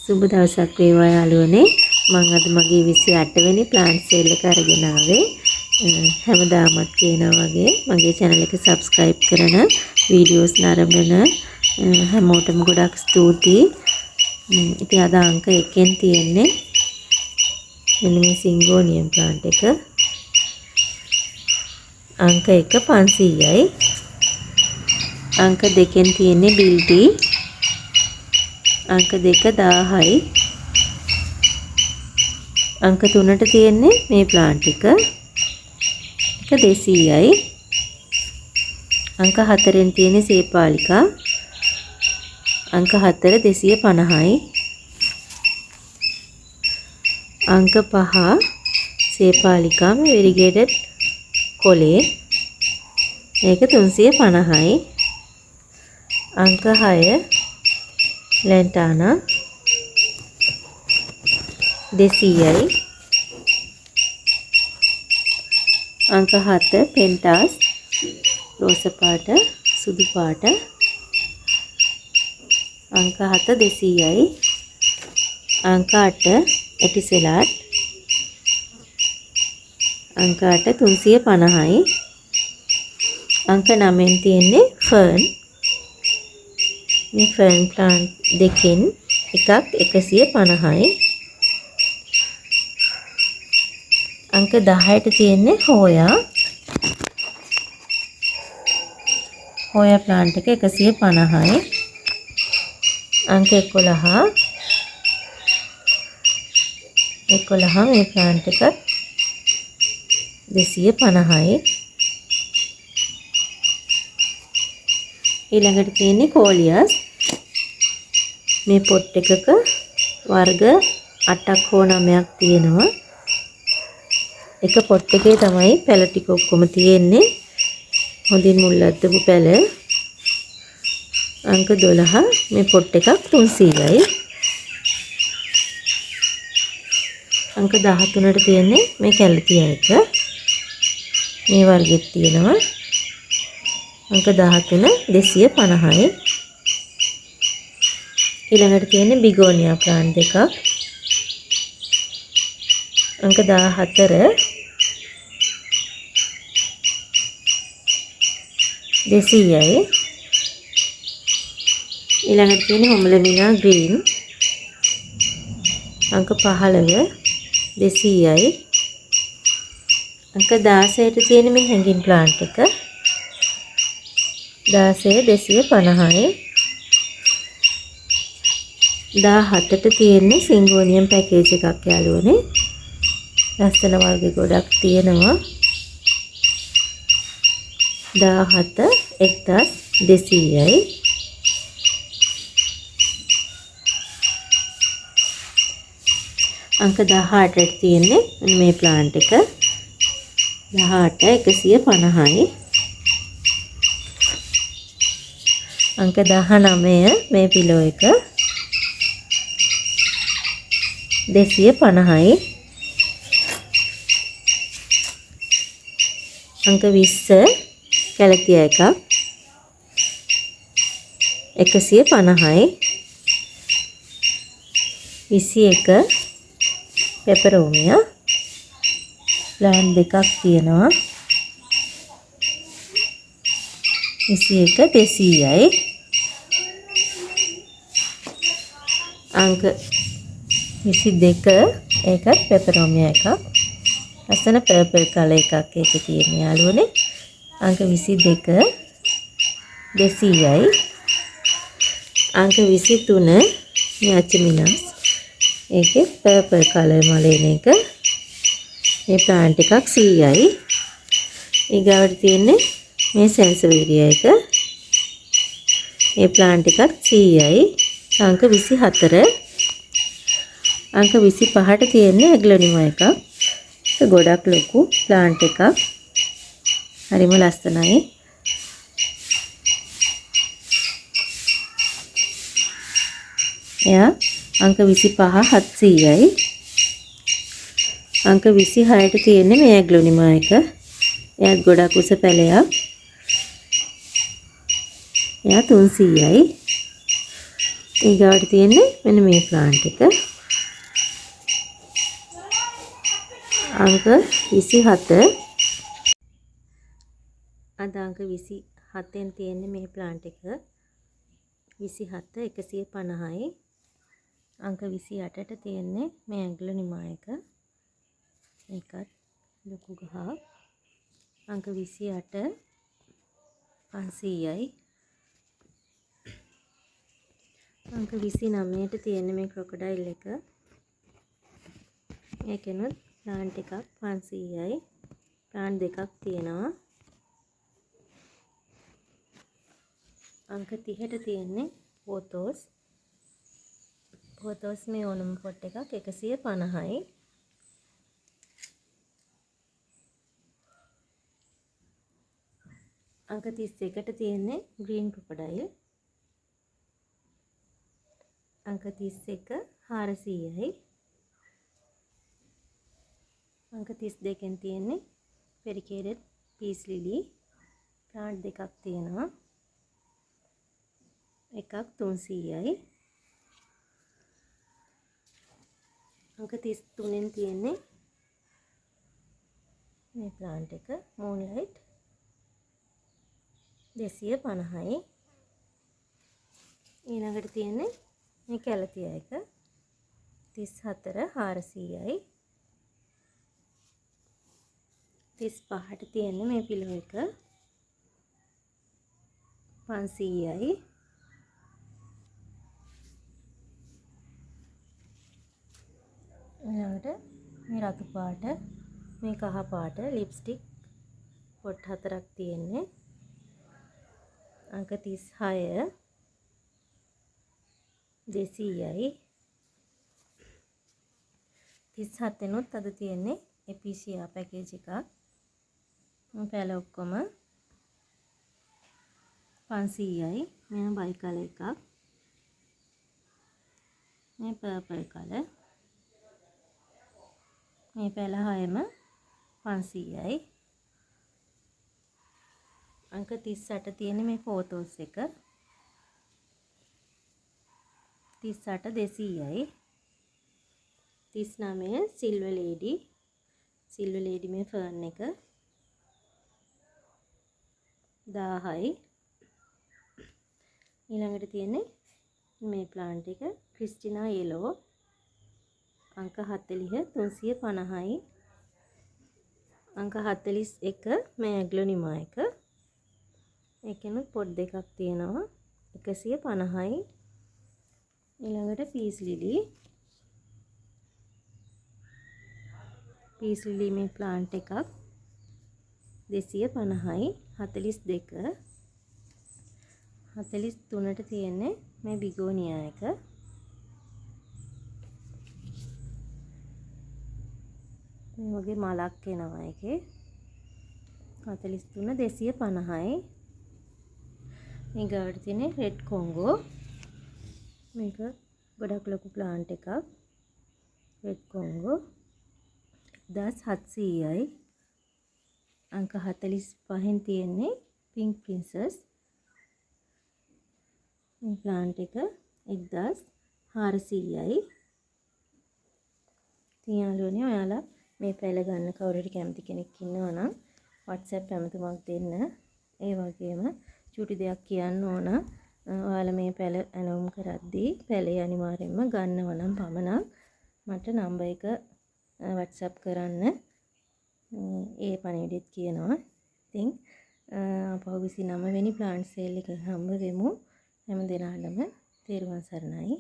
සුබ දවසක් වේවා යාළුවනේ. මම අද මගේ 28 වෙනි ප්ලාන්ට් සේල් එක අරගෙන ආවේ. හැමදාමත් කියනවා වගේ මගේ channel එක subscribe කරන වීඩියෝස් නරඹන හැමෝටම ගොඩක් ස්තුතියි. ඉතින් අද අංක 1 තියෙන්නේ මෙන්න මේ සිංගෝනියම් ප්ලාන්ට් එක. අංක 1 500යි. අංක 2 තියෙන්නේ බිල්ටි. අංක 2 1000යි. අංක 3ට තියෙන්නේ මේ ප්ලාන්ට් එක. එක 200යි. අංක 4න් තියෙන්නේ සේපාලිකා. අංක 4 250යි. අංක 5 සේපාලිකා මේ වෙරිගේටඩ් කොලේ. මේක 350යි. අංක 6 ලැන්ටානා 200යි. අංක 7 පෙන්ටාස් රෝස පාට සුදු පාට. අංක 7 200යි. අංක 8 එටිසෙලාට්. අංක 8 350යි. අංක 9න් තියෙන්නේ ෆර්න්. මේ ෆර්න් ප්ලාන්ට් දෙකෙන් එකක් 150යි. අංක 10ට තියෙන්නේ හෝයා. හෝයා ප්ලාන්ට් එක 150යි. අංක 11 මේ ප්ලාන්ට් එක 250යි. ඊළඟට තියෙන්නේ කෝලියස්. මේ පොට් එකක වර්ග 8ක් හෝ 9ක් තියෙනවා. එක පොට් එකේ තමයි පැල ටික ඔක්කොම තියෙන්නේ. හොඳින් මුල් අද්දපු පැල. අංක 12 මේ පොට් එකක් 300යි. අංක 13ට තියෙන්නේ මේ කැලතියා එක. මේ වර්ගෙත් තියෙනවා. අංක 13 250යි. ඊළඟට තියෙන්නේ බිගෝනියා ප්ලාන්ට් දෙකක්. අංක 14 200යි. ඊළඟට තියෙන්නේ හොමලමිනා ග්‍රීන්. අංක 15 200යි. අංක 16ට තියෙන මේ හැංගින් ප්ලාන්ට් එක 16 250යි. 17ට තියෙන්නේ සිංගෝනියම් පැකේජ් එකක් යාළුවනේ. ලස්සන වර්ග ගොඩක් තියෙනවා. 17 1200යි. අංක 18ට තියෙන්නේ මේ ප්ලාන්ට් එක 18 150යි. අංක 19 මේ පිලෝ එක 250යි. අංක 20 කැලතියා එකක් 150යි. 21 පෙපරෝමියා ප්ලාන්ට් දෙකක් තියෙනවා. 21 200යි. අංක 22 ඒකත් පෙපරෝමියා එකක්. ලස්සන පර්පල් කලර් එකක් ඒකේ තියෙන යාළුවනේ. අංක 22 200යි. අංක 23 යාචමිනස්. ඒකේ පර්පල් කලර් මලේන එක. මේ ප්ලාන්ට් එකක් 100යි. ඊගාවට තියෙන්නේ මේ සෙන්සවීරියා එක. මේ ප්ලාන්ට් එකක් 100යි. අංක 24. අංක 25ට තියෙන්නේ ඇග්ලොනිමා එකක්. ඒක ගොඩක් ලොකු ප්ලාන්ට් එකක්. හරිම ලස්සනයි. එයා අංක 25 700යි. අංක 26ට තියෙන්නේ මේ ඇග්ලොනිමා එක. එයාත් ගොඩක් උස පැලයක්. එයා 300යි. ඊගාවට තියෙන්නේ මෙන්න මේ ප්ලාන්ට් එක. අංක 27. අද අංක 27න් තියෙන්නේ මේ ප්ලාන්ට් එක. 27 150යි. අංක 28ට තියෙන්නේ මේ ඇග්ලොනිමා එක. ඒකත් ලොකු ගහක්. අංක 28 500යි. අංක 29ට තියෙන්නේ මේ ක්‍රොකොඩයිල් එක. ඒකෙනුත් ප්ලාන්ට් එකක් 500යි. ප්ලාන්ට් දෙකක් තියෙනවා. අංක 30ට තියෙන්නේ පොතෝස්. පොතෝස් මේ ඕනම පොට් එකක් 150යි. අංක 31ට තියෙන්නේ ග්‍රීන් ක්‍රොකොඩයිල්. අංක 31 400යි. අංක 32න් තියෙන්නේ පෙරිකේඩඩ් පීස් ලිලි. ප්ලාන්ට් දෙකක් තියෙනවා. එකක් 300යි. අංක 33න් තියෙන්නේ මේ ප්ලාන්ට් එක මූන්ලයිට් 250යි. ඊළඟට තියෙන්නේ මේ කැලතියා එක 34 400යි. 35ට තියෙන්නේ මේ පිලෝ එක 500යි. ඊළඟට මේ රතු පාට මේ කහ පාට ලිප්ස්ටික් පොට් 4ක් තියෙන්නේ. අංක 36 200යි. 37නුත් අද තියෙන්නේ එපීසියා පැකේජ් එකක්. මේ පැල ඔක්කොම 500යි. මේ බයි කලර් එකක්. මේ පර්පල් කලර්. මේ පැල 6ම 500යි. අංක 38 තියෙන්නේ මේ ෆෝතෝස් එක 38 200යි. 39 සිල්වර් ලේඩි. සිල්වර් ලේඩි මේ ෆර්න් එක 1000යි. ඊළඟට තියෙන්නේ මේ ප්ලාන්ට් එක ක්‍රිස්ටිනා යෙලෝ. අංක 40 350යි. අංක 41 මේ ඇග්ලොනිමා එක. ඒකෙනුත් පොට් දෙකක් තියෙනවා 150යි. ඊළඟට පීස් ලිලි. පීස් ලිලි මේ ප්ලාන්ට් එකක් 250යි. 42 43ට තියෙන්නේ මේ බිගෝනියා එක. මේ වගේ මලක් එනවා එකේ 43 250යි. ඊගාවට තියෙන්නේ රෙඩ් කොංගෝ. මේක ගොඩක් ලොකු ප්ලාන්ට් එකක්. Red Congo 1700යි. අංක 45න් තියෙන්නේ පින්ක් ප්‍රින්සස්. මේ ප්ලාන්ට් එක 1400යි. තියාලුවනේ ඔයාලා මේ පැල ගන්න කවුරු හරි කැමති කෙනෙක් ඉන්නවා නම් WhatsApp ඇමතුමක් දෙන්න. ඒ වගේම චුටි දෙයක් කියන්න ඕන. ඔයාලා මේ පැල ඇනවුම් කරද්දී පැලේ අනිවාර්යයෙන්ම ගන්නව නම් පමණක් මට නම්බර් එක WhatsApp කරන්න. ඒ පණිවිඩෙත් කියනවා. ඉතින් අපහු 29 වෙනි ප්ලාන්ට් සේල් එක හම්බ වෙමු. හැම දිනාටම තෙරුවන් සරණයි.